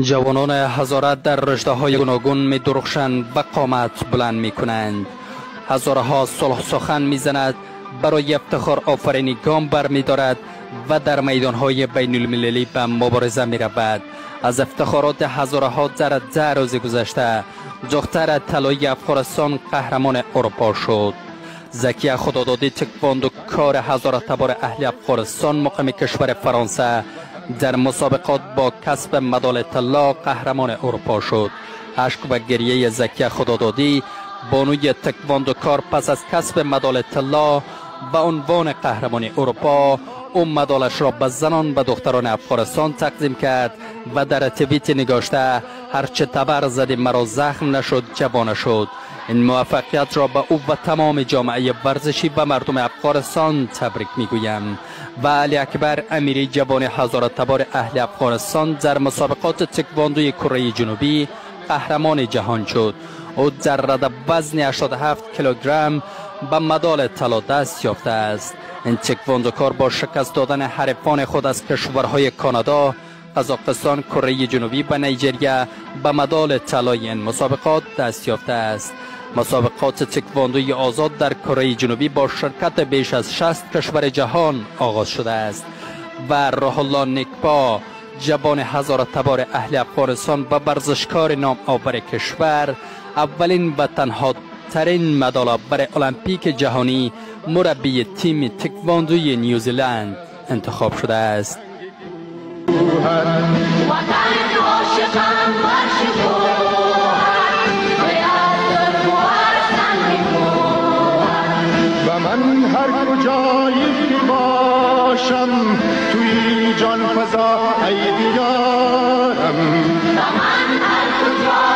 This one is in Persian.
جوانان هزارت در رشته‌های گوناگون می درخشند و قامت بلند می کنند. هزارها صلح سخن می زند، برای افتخار آفرینی گام بر می دارد و در میدانهای بین المللی به مبارزه می رود. از افتخارات هزارها در روز گذشته دختر طلایی افغانستان قهرمان اروپا شد. زکیه خدادادی تکواندو کار هزار تبار اهل افغانستان مقیم کشور فرانسه در مسابقات با کسب مدال طلا قهرمان اروپا شد. اشک و گریه زکیه خدادادی بانوی تکواندو کار پس از کسب مدال طلا به عنوان قهرمان اروپا اون مدالش را به زنان و دختران افغانستان تقدیم کرد و در توییت نگاشته هرچه تبر زدی مرا زخم نشد جوان شد. این موفقیت را به او و تمام جامعه ورزشی و مردم افغانستان تبریک میگویم. و علی اکبر امیری جوان هزار تبار اهل افغانستان در مسابقات تکواندوی کره جنوبی قهرمان جهان شد. او در رده وزن 87 کیلوگرم به مدال طلا دست یافته است. این تکواندوکار با شکست دادن حریفان خود از کشورهای کانادا، قزاقستان، کره جنوبی و نیجریه به مدال طلای این مسابقات دست یافته است. مسابقات تکواندوی آزاد در کره جنوبی با شرکت بیش از 60 کشور جهان آغاز شده است و روح الله نیکپا جوان هزار تبار اهل افغانستان و ورزشکار نام آور کشور اولین و تنها ترین مدال برای المپیک جهانی مربی تیم تکواندوی نیوزیلند انتخاب شده است. و من هر کجایی که باشم توی جان فضا ای دیارم، و من هر کجایی